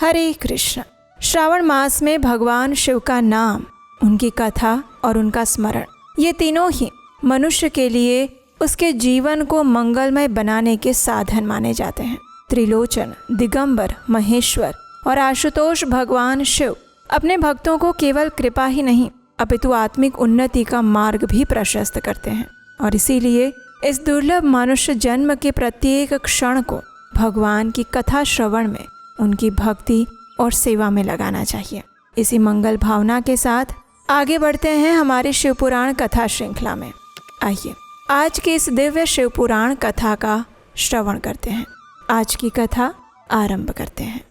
हरे कृष्ण। श्रावण मास में भगवान शिव का नाम, उनकी कथा और उनका स्मरण, ये तीनों ही मनुष्य के लिए उसके जीवन को मंगलमय बनाने के साधन माने जाते हैं। त्रिलोचन, दिगंबर, महेश्वर और आशुतोष भगवान शिव अपने भक्तों को केवल कृपा ही नहीं अपितु आत्मिक उन्नति का मार्ग भी प्रशस्त करते हैं। और इसीलिए इस दुर्लभ मनुष्य जन्म के प्रत्येक क्षण को भगवान की कथा श्रवण में, उनकी भक्ति और सेवा में लगाना चाहिए। इसी मंगल भावना के साथ आगे बढ़ते हैं हमारी शिवपुराण कथा श्रृंखला में। आइए आज की इस दिव्य शिवपुराण कथा का श्रवण करते हैं। आज की कथा आरंभ करते हैं।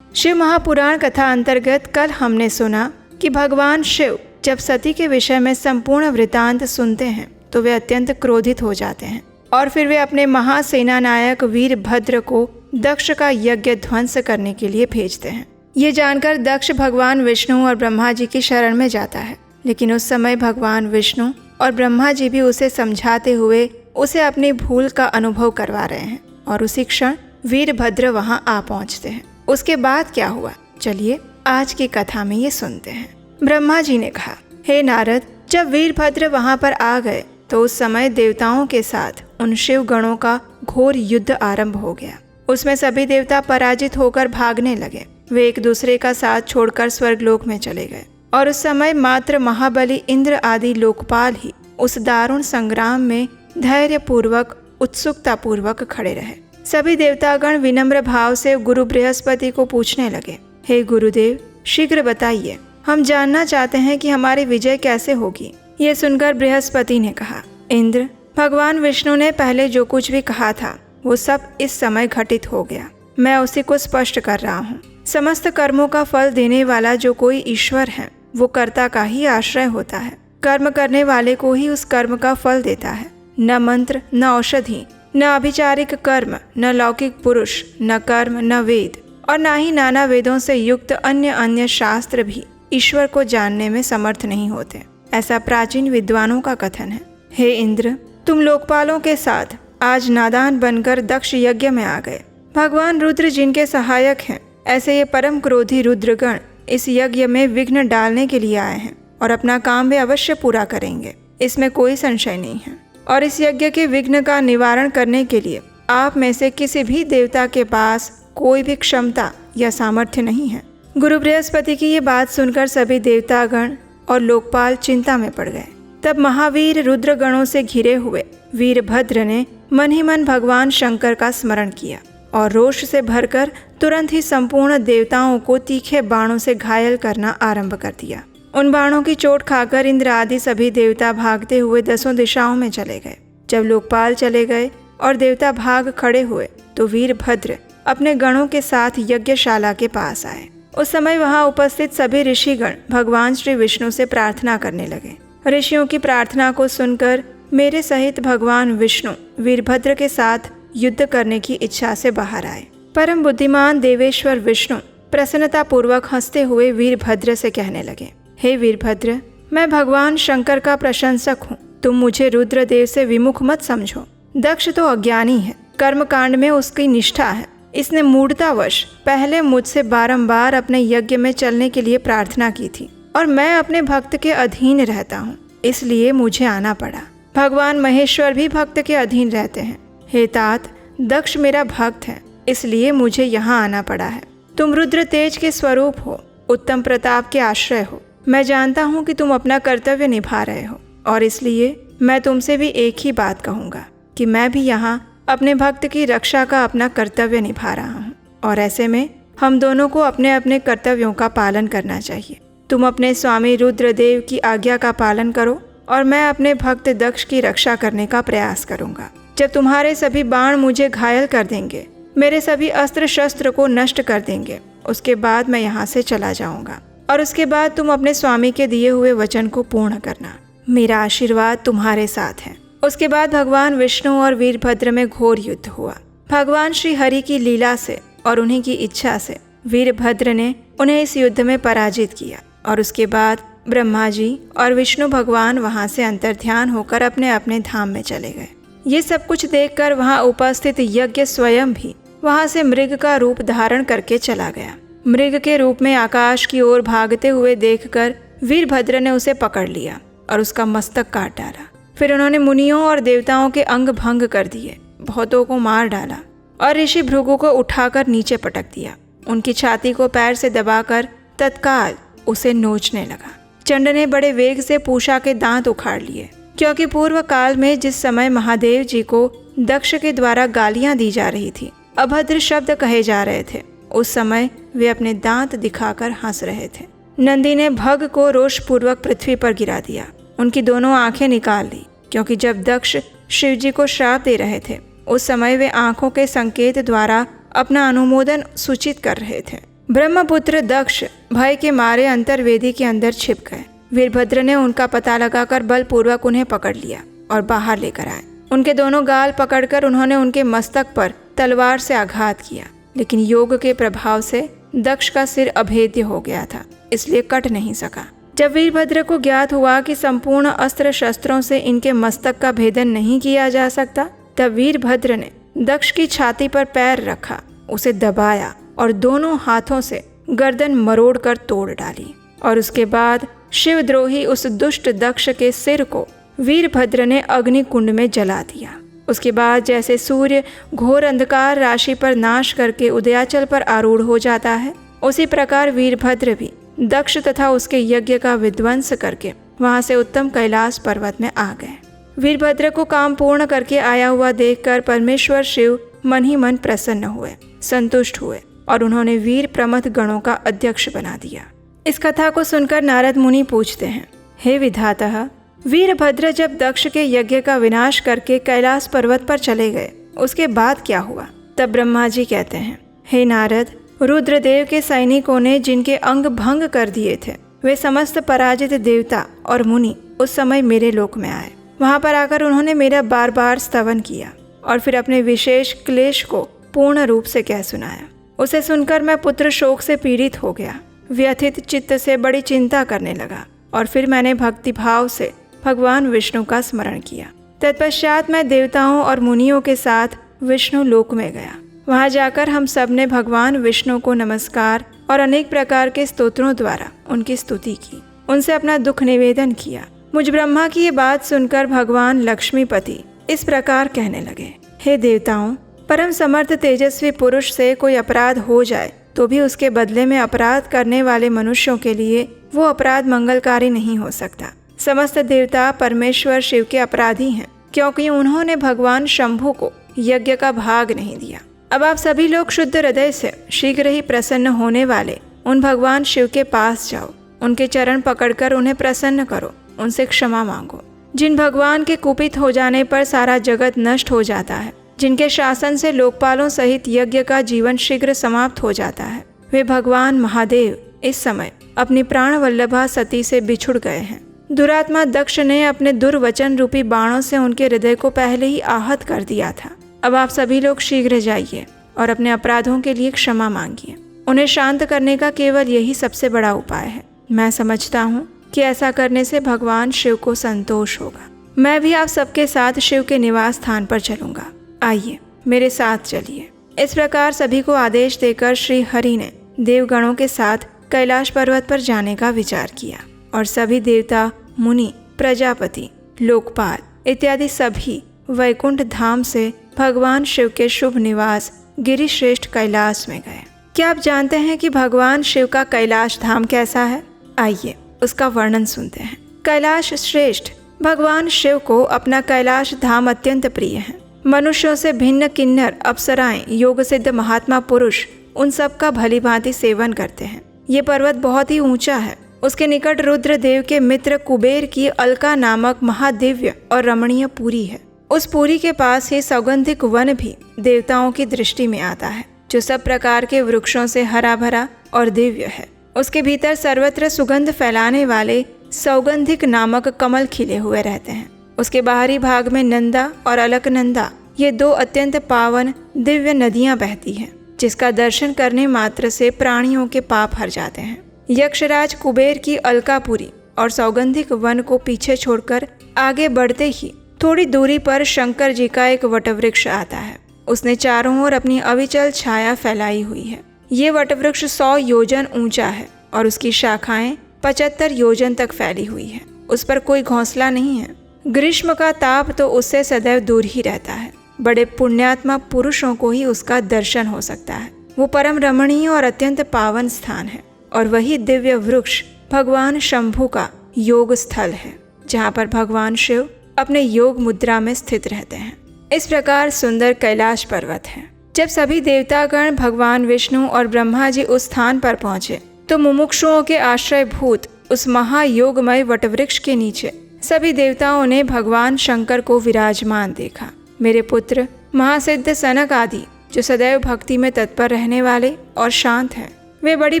शिव महापुराण कथा अंतर्गत कल हमने सुना कि भगवान शिव जब सती के विषय में संपूर्ण वृतांत सुनते हैं तो वे अत्यंत क्रोधित हो जाते हैं और फिर वे अपने महासेना नायक वीरभद्र को दक्ष का यज्ञ ध्वंस करने के लिए भेजते हैं। ये जानकर दक्ष भगवान विष्णु और ब्रह्मा जी की शरण में जाता है, लेकिन उस समय भगवान विष्णु और ब्रह्मा जी भी उसे समझाते हुए उसे अपनी भूल का अनुभव करवा रहे हैं और उसी क्षण वीरभद्र वहां आ पहुंचते हैं। उसके बाद क्या हुआ, चलिए आज की कथा में ये सुनते हैं। ब्रह्मा जी ने कहा, हे नारद, जब वीरभद्र वहां पर आ गए तो उस समय देवताओं के साथ उन शिव गणों का घोर युद्ध आरंभ हो गया। उसमें सभी देवता पराजित होकर भागने लगे। वे एक दूसरे का साथ छोड़कर स्वर्गलोक में चले गए और उस समय मात्र महाबली इंद्र आदि लोकपाल ही उस दारुण संग्राम में धैर्य पूर्वक, उत्सुकता पूर्वक खड़े रहे। सभी देवतागण विनम्र भाव से गुरु बृहस्पति को पूछने लगे, हे गुरुदेव, शीघ्र बताइए, हम जानना चाहते हैं कि हमारी विजय कैसे होगी। ये सुनकर बृहस्पति ने कहा, इंद्र, भगवान विष्णु ने पहले जो कुछ भी कहा था वो सब इस समय घटित हो गया। मैं उसी को स्पष्ट कर रहा हूँ। समस्त कर्मों का फल देने वाला जो कोई ईश्वर है वो कर्ता का ही आश्रय होता है। कर्म करने वाले को ही उस कर्म का फल देता है। न मंत्र, न औषधि, न अभिचारिक कर्म, न लौकिक पुरुष, न कर्म, न वेद और न ही नाना वेदों से युक्त अन्य शास्त्र भी ईश्वर को जानने में समर्थ नहीं होते। ऐसा प्राचीन विद्वानों का कथन है। हे इंद्र, तुम लोकपालों के साथ आज नादान बनकर दक्ष यज्ञ में आ गए। भगवान रुद्र जिनके सहायक हैं, ऐसे ये परम क्रोधी रुद्रगण इस यज्ञ में विघ्न डालने के लिए आए हैं और अपना काम वे अवश्य पूरा करेंगे, इसमें कोई संशय नहीं है। और इस यज्ञ के विघ्न का निवारण करने के लिए आप में से किसी भी देवता के पास कोई भी क्षमता या सामर्थ्य नहीं है। गुरु बृहस्पति की ये बात सुनकर सभी देवतागण और लोकपाल चिंता में पड़ गए। तब महावीर रुद्रगणों से घिरे हुए वीरभद्र ने मन ही मन भगवान शंकर का स्मरण किया और रोष से भरकर तुरंत ही संपूर्ण देवताओं को तीखे बाणों से घायल करना आरंभ कर दिया। उन बाणों की चोट खाकर इंद्र आदि सभी देवता भागते हुए 10 दिशाओं में चले गए। जब लोकपाल चले गए और देवता भाग खड़े हुए तो वीरभद्र अपने गणों के साथ यज्ञशाला के पास आए। उस समय वहां उपस्थित सभी ऋषिगण भगवान श्री विष्णु से प्रार्थना करने लगे। ऋषियों की प्रार्थना को सुनकर मेरे सहित भगवान विष्णु वीरभद्र के साथ युद्ध करने की इच्छा से बाहर आए। परम बुद्धिमान देवेश्वर विष्णु प्रसन्नता पूर्वक हंसते हुए वीरभद्र से कहने लगे, हे वीरभद्र, मैं भगवान शंकर का प्रशंसक हूँ। तुम मुझे रुद्रदेव से विमुख मत समझो। दक्ष तो अज्ञानी है, कर्म कांड में उसकी निष्ठा है। इसने मूढ़तावश पहले मुझसे बारंबार अपने यज्ञ में चलने के लिए प्रार्थना की थी और मैं अपने भक्त के अधीन रहता हूँ, इसलिए मुझे आना पड़ा। भगवान महेश्वर भी भक्त के अधीन रहते हैं। हे तात, दक्ष मेरा भक्त है, इसलिए मुझे यहाँ आना पड़ा है। तुम रुद्र तेज के स्वरूप हो, उत्तम प्रताप के आश्रय हो। मैं जानता हूँ कि तुम अपना कर्तव्य निभा रहे हो और इसलिए मैं तुमसे भी एक ही बात कहूँगा कि मैं भी यहाँ अपने भक्त की रक्षा का अपना कर्तव्य निभा रहा हूँ और ऐसे में हम दोनों को अपने अपने कर्तव्यों का पालन करना चाहिए। तुम अपने स्वामी रुद्रदेव की आज्ञा का पालन करो और मैं अपने भक्त दक्ष की रक्षा करने का प्रयास करूँगा। जब तुम्हारे सभी बाण मुझे घायल कर देंगे, मेरे सभी अस्त्र शस्त्र को नष्ट कर देंगे, उसके बाद मैं यहाँ से चला जाऊँगा और उसके बाद तुम अपने स्वामी के दिए हुए वचन को पूर्ण करना। मेरा आशीर्वाद तुम्हारे साथ है। उसके बाद भगवान विष्णु और वीरभद्र में घोर युद्ध हुआ। भगवान श्री हरि की लीला से और उन्हीं की इच्छा से वीरभद्र ने उन्हें इस युद्ध में पराजित किया और उसके बाद ब्रह्मा जी और विष्णु भगवान वहां से अंतर्ध्यान होकर अपने अपने धाम में चले गए। ये सब कुछ देखकर वहां उपस्थित यज्ञ स्वयं भी वहां से मृग का रूप धारण करके चला गया। मृग के रूप में आकाश की ओर भागते हुए देखकर वीरभद्र ने उसे पकड़ लिया और उसका मस्तक काट डाला। फिर उन्होंने मुनियों और देवताओं के अंग भंग कर दिए, बहुतों को मार डाला और ऋषि भृगु को उठाकर नीचे पटक दिया। उनकी छाती को पैर से दबाकर तत्काल उसे नोचने लगा। चंड ने बड़े वेग से पूषा के दांत उखाड़ लिए, क्योंकि पूर्व काल में जिस समय महादेव जी को दक्ष के द्वारा गालियां दी जा रही थी, अभद्र शब्द कहे जा रहे थे, उस समय वे अपने दांत दिखाकर हंस रहे थे। नंदी ने भग को रोषपूर्वक पृथ्वी पर गिरा दिया, उनकी दोनों आंखें निकाल ली, क्योंकि जब दक्ष शिव जी को श्राप दे रहे थे उस समय वे आंखों के संकेत द्वारा अपना अनुमोदन सूचित कर रहे थे। ब्रह्मपुत्र दक्ष भय के मारे अंतर्वेदी के अंदर छिप गए। वीरभद्र ने उनका पता लगाकर बलपूर्वक उन्हें पकड़ लिया और बाहर लेकर आए। उनके दोनों गाल पकड़कर उन्होंने उनके मस्तक पर तलवार से आघात किया, लेकिन योग के प्रभाव से दक्ष का सिर अभेद्य हो गया था, इसलिए कट नहीं सका। जब वीरभद्र को ज्ञात हुआ कि संपूर्ण अस्त्र शस्त्रों से इनके मस्तक का भेदन नहीं किया जा सकता, तब वीरभद्र ने दक्ष की छाती पर पैर रखा, उसे दबाया और दोनों हाथों से गर्दन मरोड़कर तोड़ डाली। और उसके बाद शिवद्रोही उस दुष्ट दक्ष के सिर को वीरभद्र ने अग्नि कुंड में जला दिया। उसके बाद जैसे सूर्य घोर अंधकार राशि पर नाश करके उदयाचल पर आरूढ़ हो जाता है, उसी प्रकार वीरभद्र भी दक्ष तथा उसके यज्ञ का विध्वंस करके वहां से उत्तम कैलाश पर्वत में आ गए। वीरभद्र को काम पूर्ण करके आया हुआ देखकर परमेश्वर शिव मन ही मन प्रसन्न हुए, संतुष्ट हुए और उन्होंने वीर प्रमथ गणों का अध्यक्ष बना दिया। इस कथा को सुनकर नारद मुनि पूछते हैं, हे विधाता, वीरभद्र जब दक्ष के यज्ञ का विनाश करके कैलाश पर्वत पर चले गए, उसके बाद क्या हुआ? तब ब्रह्मा जी कहते हैं, हे नारद, रुद्रदेव के सैनिकों ने जिनके अंग भंग कर दिए थे, वे समस्त पराजित देवता और मुनि उस समय मेरे लोक में आए। वहां पर आकर उन्होंने मेरा बार बार स्तवन किया और फिर अपने विशेष क्लेश को पूर्ण रूप से कह सुनाया। उसे सुनकर मैं पुत्र शोक से पीड़ित हो गया, व्यथित चित्त से बड़ी चिंता करने लगा और फिर मैंने भक्तिभाव से भगवान विष्णु का स्मरण किया। तत्पश्चात मैं देवताओं और मुनियों के साथ विष्णु लोक में गया। वहां जाकर हम सब ने भगवान विष्णु को नमस्कार और अनेक प्रकार के स्तोत्रों द्वारा उनकी स्तुति की, उनसे अपना दुख निवेदन किया। मुझ ब्रह्मा की ये बात सुनकर भगवान लक्ष्मीपति इस प्रकार कहने लगे, हे देवताओं, परम समर्थ तेजस्वी पुरुष से कोई अपराध हो जाए तो भी उसके बदले में अपराध करने वाले मनुष्यों के लिए वो अपराध मंगलकारी नहीं हो सकता। समस्त देवता परमेश्वर शिव के अपराधी हैं, क्योंकि उन्होंने भगवान शंभु को यज्ञ का भाग नहीं दिया। अब आप सभी लोग शुद्ध हृदय से शीघ्र ही प्रसन्न होने वाले उन भगवान शिव के पास जाओ, उनके चरण पकड़कर उन्हें प्रसन्न करो, उनसे क्षमा मांगो। जिन भगवान के कुपित हो जाने पर सारा जगत नष्ट हो जाता है, जिनके शासन से लोकपालों सहित यज्ञ का जीवन शीघ्र समाप्त हो जाता है, वे भगवान महादेव इस समय अपनी प्राण वल्लभा सती से बिछुड़ गए हैं। दुरात्मा दक्ष ने अपने दुर्वचन रूपी बाणों से उनके हृदय को पहले ही आहत कर दिया था। अब आप सभी लोग शीघ्र जाइए और अपने अपराधों के लिए क्षमा मांगिए। उन्हें शांत करने का केवल यही सबसे बड़ा उपाय है। मैं समझता हूँ कि ऐसा करने से भगवान शिव को संतोष होगा। मैं भी आप सबके साथ शिव के निवास स्थान पर चलूंगा, आइए मेरे साथ चलिए। इस प्रकार सभी को आदेश देकर श्री हरि ने देवगणों के साथ कैलाश पर्वत पर जाने का विचार किया और सभी देवता, मुनि, प्रजापति, लोकपाल इत्यादि सभी वैकुंठ धाम से भगवान शिव के शुभ निवास गिरिश्रेष्ठ कैलाश में गए। क्या आप जानते हैं कि भगवान शिव का कैलाश धाम कैसा है? आइए उसका वर्णन सुनते हैं। कैलाश श्रेष्ठ भगवान शिव को अपना कैलाश धाम अत्यंत प्रिय है। मनुष्यों से भिन्न किन्नर, अप्सराएं, योग सिद्ध महात्मा पुरुष उन सब का भली भांति सेवन करते हैं। ये पर्वत बहुत ही ऊंचा है। उसके निकट रुद्रदेव के मित्र कुबेर की अलका नामक महादिव्य और रमणीय पुरी है। उस पुरी के पास ही सौगंधिक वन भी देवताओं की दृष्टि में आता है, जो सब प्रकार के वृक्षों से हरा भरा और दिव्य है। उसके भीतर सर्वत्र सुगंध फैलाने वाले सौगंधिक नामक कमल खिले हुए रहते हैं। उसके बाहरी भाग में नंदा और अलकनंदा ये दो अत्यंत पावन दिव्य नदियां बहती हैं, जिसका दर्शन करने मात्र से प्राणियों के पाप हर जाते हैं। यक्षराज कुबेर की अलकापुरी और सौगंधिक वन को पीछे छोड़कर आगे बढ़ते ही थोड़ी दूरी पर शंकर जी का एक वटवृक्ष आता है। उसने चारों ओर अपनी अविचल छाया फैलाई हुई है। ये वटवृक्ष 100 योजन ऊंचा है और उसकी शाखाएं 75 योजन तक फैली हुई है। उस पर कोई घोंसला नहीं है। ग्रीष्म का ताप तो उससे सदैव दूर ही रहता है। बड़े पुण्यात्मा पुरुषों को ही उसका दर्शन हो सकता है। वो परम रमणीय और अत्यंत पावन स्थान है और वही दिव्य वृक्ष भगवान शंभु का योग स्थल है, जहाँ पर भगवान शिव अपने योग मुद्रा में स्थित रहते हैं। इस प्रकार सुंदर कैलाश पर्वत है। जब सभी देवतागण भगवान विष्णु और ब्रह्मा जी उस स्थान पर पहुंचे तो मुमुक्षुओं के आश्रयभूत उस महायोगमय वटवृक्ष के नीचे सभी देवताओं ने भगवान शंकर को विराजमान देखा। मेरे पुत्र महासिद्ध सनक आदि, जो सदैव भक्ति में तत्पर रहने वाले और शांत हैं, वे बड़ी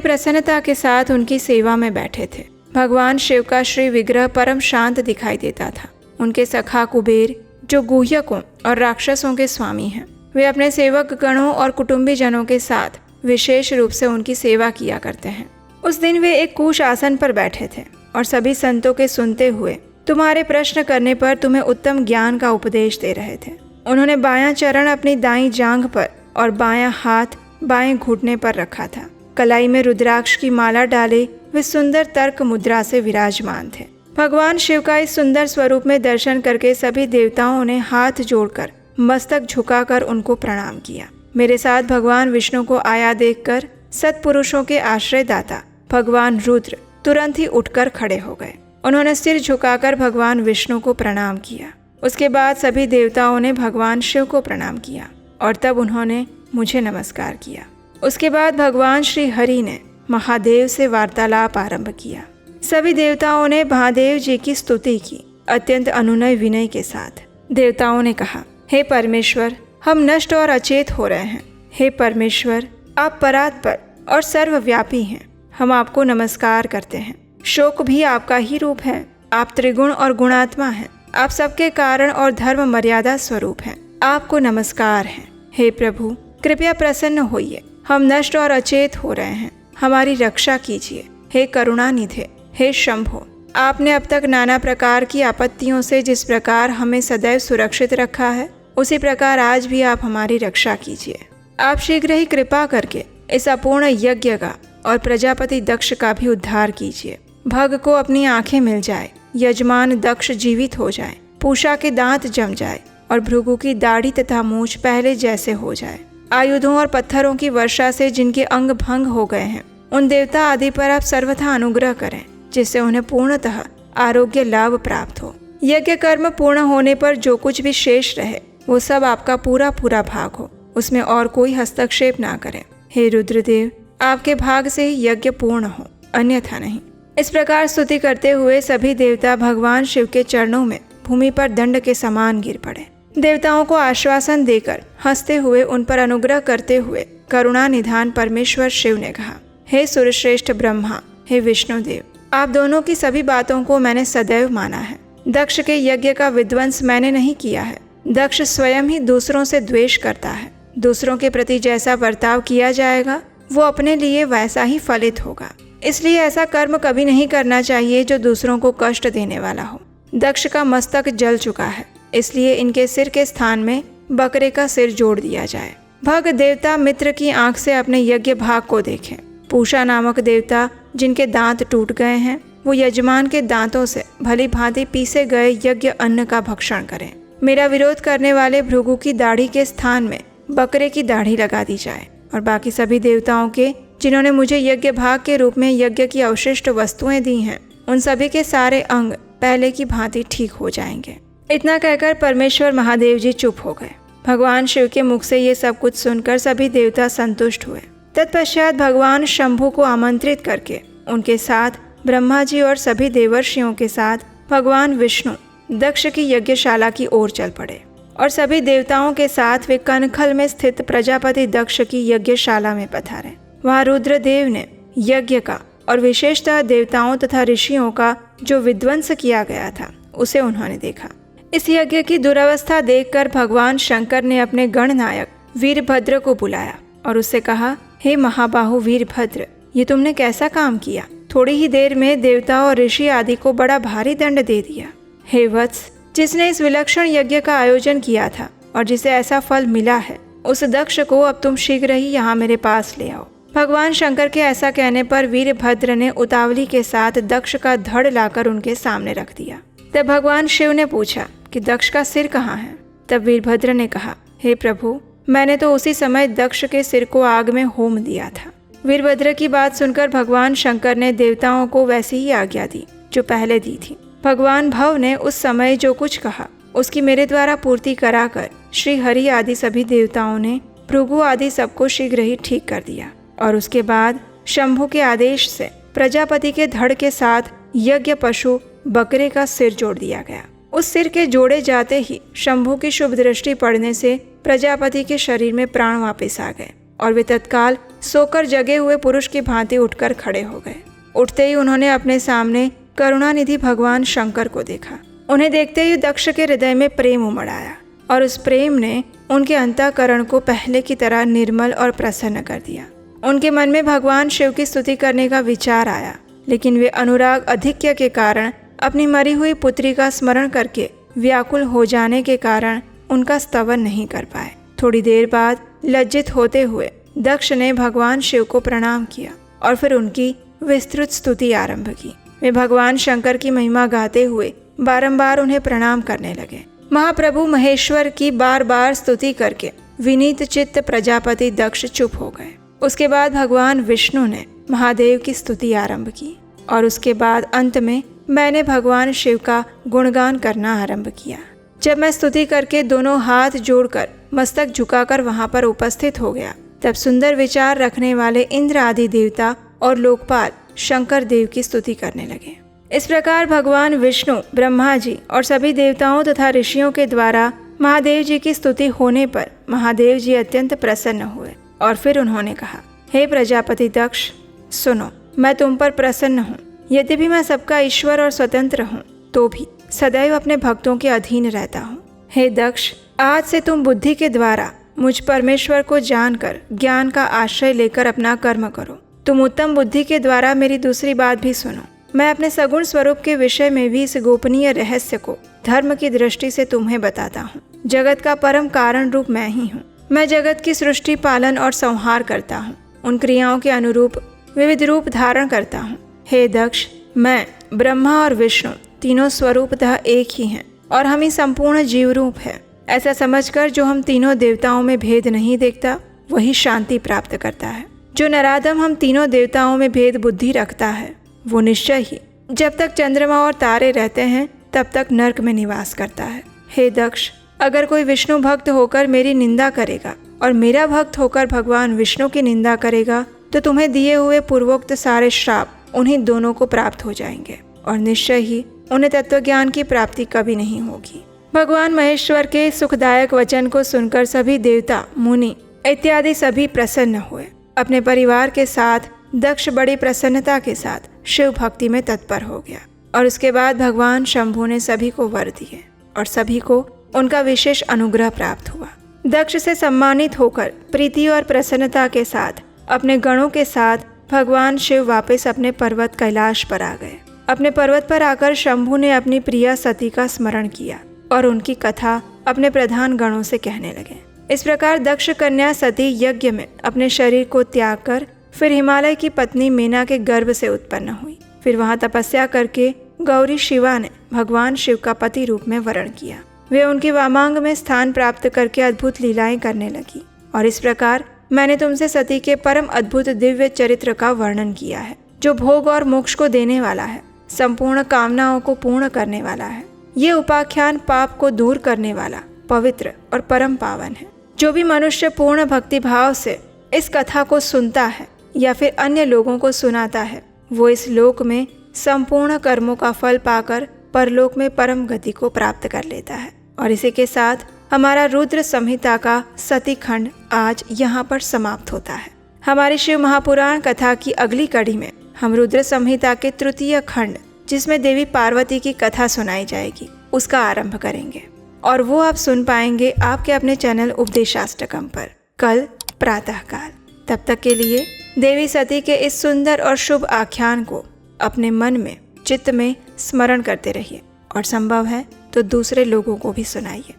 प्रसन्नता के साथ उनकी सेवा में बैठे थे। भगवान शिव का श्री विग्रह परम शांत दिखाई देता था। उनके सखा कुबेर, जो गुह्यकों और राक्षसों के स्वामी हैं, वे अपने सेवक गणों और कुटुंबी जनों के साथ विशेष रूप से उनकी सेवा किया करते हैं। उस दिन वे एक कुश आसन पर बैठे थे और सभी संतों के सुनते हुए तुम्हारे प्रश्न करने पर तुम्हें उत्तम ज्ञान का उपदेश दे रहे थे। उन्होंने बायां चरण अपनी दाईं जांघ पर और बायां हाथ बाएं घुटने पर रखा था। कलाई में रुद्राक्ष की माला डाले वे सुंदर तर्क मुद्रा से विराजमान थे। भगवान शिव का इस सुंदर स्वरूप में दर्शन करके सभी देवताओं ने हाथ जोड़कर मस्तक झुकाकर उनको प्रणाम किया। मेरे साथ भगवान विष्णु को आया देखकर सत्पुरुषों के आश्रयदाता भगवान रुद्र तुरंत ही उठकर खड़े हो गए। उन्होंने सिर झुकाकर भगवान विष्णु को प्रणाम किया। उसके बाद सभी देवताओं ने भगवान शिव को प्रणाम किया और तब उन्होंने मुझे नमस्कार किया। उसके बाद भगवान श्री हरि ने महादेव से वार्तालाप आरंभ किया। सभी देवताओं ने महादेव जी की स्तुति की अत्यंत अनुनय विनय के साथ। देवताओं ने कहा, हे परमेश्वर, हम नष्ट और अचेत हो रहे हैं। हे परमेश्वर, आप परात्पर और सर्वव्यापी हैं। हम आपको नमस्कार करते हैं। शोक भी आपका ही रूप है। आप त्रिगुण और गुणात्मा हैं। आप सबके कारण और धर्म मर्यादा स्वरूप हैं। आपको नमस्कार है। हे प्रभु, कृपया प्रसन्न होइए। हम नष्ट और अचेत हो रहे हैं। हमारी रक्षा कीजिए। हे करुणानिधे, हे शंभो, आपने अब तक नाना प्रकार की आपत्तियों से जिस प्रकार हमें सदैव सुरक्षित रखा है, उसी प्रकार आज भी आप हमारी रक्षा कीजिए। आप शीघ्र ही कृपा करके इस अपूर्ण यज्ञ का और प्रजापति दक्ष का भी उद्धार कीजिए। भग को अपनी आंखें मिल जाए, यजमान दक्ष जीवित हो जाए, पूषा के दांत जम जाए और भृगु की दाढ़ी तथा मूछ पहले जैसे हो जाए। आयुधों और पत्थरों की वर्षा से जिनके अंग भंग हो गए हैं, उन देवता आदि पर आप सर्वथा अनुग्रह करें, जिससे उन्हें पूर्णतः आरोग्य लाभ प्राप्त हो। यज्ञ कर्म पूर्ण होने पर जो कुछ भी शेष रहे, वो सब आपका पूरा पूरा भाग हो। उसमें और कोई हस्तक्षेप ना करें। हे रुद्रदेव, आपके भाग से ही यज्ञ पूर्ण हो, अन्यथा नहीं। इस प्रकार स्तुति करते हुए सभी देवता भगवान शिव के चरणों में भूमि पर दंड के समान गिर पड़े। देवताओं को आश्वासन देकर हंसते हुए उन पर अनुग्रह करते हुए करुणा निधान परमेश्वर शिव ने कहा, हे सुरश्रेष्ठ ब्रह्मा, हे विष्णुदेव, आप दोनों की सभी बातों को मैंने सदैव माना है। दक्ष के यज्ञ का विध्वंस मैंने नहीं किया है। दक्ष स्वयं ही दूसरों से द्वेष करता है। दूसरों के प्रति जैसा बर्ताव किया जाएगा, वो अपने लिए वैसा ही फलित होगा। इसलिए ऐसा कर्म कभी नहीं करना चाहिए जो दूसरों को कष्ट देने वाला हो। दक्ष का मस्तक जल चुका है, इसलिए इनके सिर के स्थान में बकरे का सिर जोड़ दिया जाए। भग देवता मित्र की आंख से अपने यज्ञ भाग को देखें। पूषा नामक देवता जिनके दांत टूट गए हैं, वो यजमान के दांतों से भली भांति पीसे गए यज्ञ अन्न का भक्षण करें। मेरा विरोध करने वाले भृगु की दाढ़ी के स्थान में बकरे की दाढ़ी लगा दी जाए और बाकी सभी देवताओं के जिन्होंने मुझे यज्ञ भाग के रूप में यज्ञ की अवशिष्ट वस्तुएं दी हैं, उन सभी के सारे अंग पहले की भांति ठीक हो जाएंगे। इतना कहकर परमेश्वर महादेव जी चुप हो गए। भगवान शिव के मुख से ये सब कुछ सुनकर सभी देवता संतुष्ट हुए। तत्पश्चात भगवान शंभु को आमंत्रित करके उनके साथ ब्रह्मा जी और सभी देवर्षियों के साथ भगवान विष्णु दक्ष की यज्ञशाला की ओर चल पड़े और सभी देवताओं के साथ वे कनखल में स्थित प्रजापति दक्ष की यज्ञशाला में पधारे। वहाँ रुद्रदेव ने यज्ञ का और विशेषतः देवताओं तथा ऋषियों का जो विध्वंस किया गया था, उसे उन्होंने देखा। इस यज्ञ की दुरावस्था देखकर भगवान शंकर ने अपने गणनायक वीरभद्र को बुलाया और उससे कहा, हे महाबाहु वीरभद्र, ये तुमने कैसा काम किया? थोड़ी ही देर में देवता और ऋषि आदि को बड़ा भारी दंड दे दिया। हे वत्स, जिसने इस विलक्षण यज्ञ का आयोजन किया था और जिसे ऐसा फल मिला है, उस दक्ष को अब तुम शीघ्र ही यहाँ मेरे पास ले आओ। भगवान शंकर के ऐसा कहने पर वीरभद्र ने उतावली के साथ दक्ष का धड़ लाकर उनके सामने रख दिया। तब भगवान शिव ने पूछा कि दक्ष का सिर कहाँ है। तब वीरभद्र ने कहा, हे प्रभु, मैंने तो उसी समय दक्ष के सिर को आग में होम दिया था। वीरभद्र की बात सुनकर भगवान शंकर ने देवताओं को वैसी ही आज्ञा दी जो पहले दी थी। भगवान भव ने उस समय जो कुछ कहा उसकी मेरे द्वारा पूर्ति कराकर श्री हरि आदि सभी देवताओं ने भृगु आदि सबको शीघ्र ही ठीक कर दिया। और उसके बाद शंभु के आदेश से प्रजापति के धड़ के साथ यज्ञ पशु बकरे का सिर जोड़ दिया गया। उस सिर के जोड़े जाते ही शंभु की शुभ दृष्टि पड़ने से प्रजापति के शरीर में प्राण वापस आ गए और वे तत्काल सोकर जगे हुए पुरुष की भांति उठकर खड़े हो गए। उठते ही उन्होंने अपने सामने करुणानिधि भगवान शंकर को देखा। उन्हें देखते ही दक्ष के हृदय में प्रेम उमड़ आया और उस प्रेम ने उनके अंतःकरण को पहले की तरह निर्मल और प्रसन्न कर दिया। उनके मन में भगवान शिव की स्तुति करने का विचार आया, लेकिन वे अनुराग अधिक्य के कारण अपनी मरी हुई पुत्री का स्मरण करके व्याकुल हो जाने के कारण उनका स्तवन नहीं कर पाए। थोड़ी देर बाद लज्जित होते हुए दक्ष ने भगवान शिव को प्रणाम किया और फिर उनकी विस्तृत स्तुति आरंभ की। वे भगवान शंकर की महिमा गाते हुए बारंबार उन्हें प्रणाम करने लगे। महाप्रभु महेश्वर की बार बार स्तुति करके विनीत चित्त प्रजापति दक्ष चुप हो गए। उसके बाद भगवान विष्णु ने महादेव की स्तुति आरंभ की और उसके बाद अंत में मैंने भगवान शिव का गुणगान करना आरंभ किया। जब मैं स्तुति करके दोनों हाथ जोड़कर मस्तक झुकाकर वहां पर उपस्थित हो गया, तब सुंदर विचार रखने वाले इंद्र आदि देवता और लोकपाल शंकर देव की स्तुति करने लगे। इस प्रकार भगवान विष्णु, ब्रह्मा जी और सभी देवताओं तथा ऋषियों के द्वारा महादेव जी की स्तुति होने पर महादेव जी अत्यंत प्रसन्न हुए और फिर उन्होंने कहा, हे प्रजापति दक्ष, सुनो, मैं तुम पर प्रसन्न हूँ। यद्यपि मैं सबका ईश्वर और स्वतंत्र हूँ, तो भी सदैव अपने भक्तों के अधीन रहता हूँ। हे दक्ष, आज से तुम बुद्धि के द्वारा मुझ परमेश्वर को जानकर ज्ञान का आश्रय लेकर अपना कर्म करो। तुम उत्तम बुद्धि के द्वारा मेरी दूसरी बात भी सुनो। मैं अपने सगुण स्वरूप के विषय में भी इस गोपनीय रहस्य को धर्म की दृष्टि से तुम्हें बताता हूँ। जगत का परम कारण रूप मैं ही हूँ। मैं जगत की सृष्टि, पालन और संहार करता हूँ। उन क्रियाओं के अनुरूप विविध रूप धारण करता हूँ। हे दक्ष, मैं, ब्रह्मा और विष्णु तीनों स्वरूपतः एक ही हैं और हम ही संपूर्ण जीव रूप है। ऐसा समझकर जो हम तीनों देवताओं में भेद नहीं देखता, वही शांति प्राप्त करता है। जो नराधम हम तीनों देवताओं में भेद बुद्धि रखता है, वो निश्चय ही जब तक चंद्रमा और तारे रहते हैं तब तक नर्क में निवास करता है। हे दक्ष, अगर कोई विष्णु भक्त होकर मेरी निंदा करेगा और मेरा भक्त होकर भगवान विष्णु की निंदा करेगा, तो तुम्हें दिए हुए पूर्वोक्त सारे श्राप उन्हीं दोनों को प्राप्त हो जाएंगे और निश्चय ही उन्हें तत्वज्ञान की प्राप्ति कभी नहीं होगी। भगवान महेश्वर के सुखदायक वचन को सुनकर सभी देवता, मुनि इत्यादि सभी प्रसन्न हुए। अपने परिवार के साथ दक्ष बड़ी प्रसन्नता के साथ शिव भक्ति में तत्पर हो गया और उसके बाद भगवान शंभु ने सभी को वर दिए और सभी को उनका विशेष अनुग्रह प्राप्त हुआ। दक्ष से सम्मानित होकर प्रीति और प्रसन्नता के साथ अपने गणों के साथ भगवान शिव वापस अपने पर्वत कैलाश पर आ गए। अपने पर्वत पर आकर शंभु ने अपनी प्रिया सती का स्मरण किया और उनकी कथा अपने प्रधान गणों से कहने लगे। इस प्रकार दक्ष कन्या सती यज्ञ में अपने शरीर को त्याग कर फिर हिमालय की पत्नी मेना के गर्भ से उत्पन्न हुई। फिर वहां तपस्या करके गौरी शिवा ने भगवान शिव का पति रूप में वर्ण किया। वे उनके वामांग में स्थान प्राप्त करके अद्भुत लीलाएं करने लगी और इस प्रकार मैंने तुमसे सती के परम अद्भुत दिव्य चरित्र का वर्णन किया है, जो भोग और मोक्ष को देने वाला है, संपूर्ण कामनाओं को पूर्ण करने वाला है। ये उपाख्यान पाप को दूर करने वाला, पवित्र और परम पावन है। जो भी मनुष्य पूर्ण भक्ति भाव से इस कथा को सुनता है या फिर अन्य लोगों को सुनाता है, वो इस लोक में संपूर्ण कर्मों का फल पाकर परलोक में परम गति को प्राप्त कर लेता है। और इसी के साथ हमारा रुद्र संहिता का सती खंड आज यहाँ पर समाप्त होता है। हमारी शिव महापुराण कथा की अगली कड़ी में हम रुद्र संहिता के तृतीय खंड, जिसमें देवी पार्वती की कथा सुनाई जाएगी, उसका आरंभ करेंगे और वो आप सुन पाएंगे आपके अपने चैनल उपदेशाष्टकम पर कल प्रातःकाल। तब तक के लिए देवी सती के इस सुंदर और शुभ आख्यान को अपने मन में, चित्त में स्मरण करते रहिए और संभव है तो दूसरे लोगों को भी सुनाइए।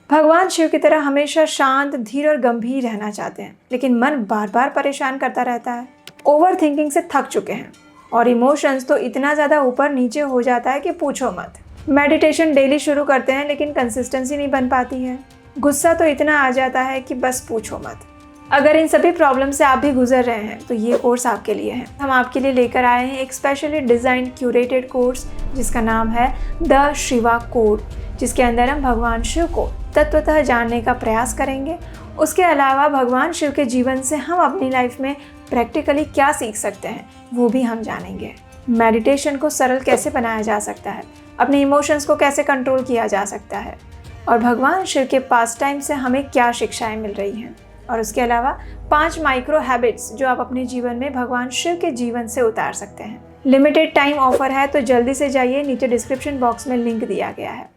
भगवान शिव की तरह हमेशा शांत, धीर और गंभीर रहना चाहते हैं, लेकिन मन बार बार परेशान करता रहता है। ओवर थिंकिंग से थक चुके हैं और इमोशंस तो इतना ज़्यादा ऊपर नीचे हो जाता है कि पूछो मत। मेडिटेशन डेली शुरू करते हैं लेकिन कंसिस्टेंसी नहीं बन पाती है। गुस्सा तो इतना आ जाता है कि बस पूछो मत। अगर इन सभी प्रॉब्लम से आप भी गुजर रहे हैं तो ये कोर्स आपके लिए है। हम आपके लिए लेकर आए हैं एक स्पेशली डिज़ाइन क्यूरेटेड कोर्स जिसका नाम है द शिवा कोड, जिसके अंदर हम भगवान शिव को तत्वतः जानने का प्रयास करेंगे। उसके अलावा भगवान शिव के जीवन से हम अपनी लाइफ में प्रैक्टिकली क्या सीख सकते हैं वो भी हम जानेंगे। मेडिटेशन को सरल कैसे बनाया जा सकता है, अपने इमोशंस को कैसे कंट्रोल किया जा सकता है और भगवान शिव के पास टाइम से हमें क्या शिक्षाएं मिल रही हैं। और उसके अलावा 5 माइक्रो हैबिट्स जो आप अपने जीवन में भगवान शिव के जीवन से उतार सकते हैं। लिमिटेड टाइम ऑफर है तो जल्दी से जाइए, नीचे डिस्क्रिप्शन बॉक्स में लिंक दिया गया है।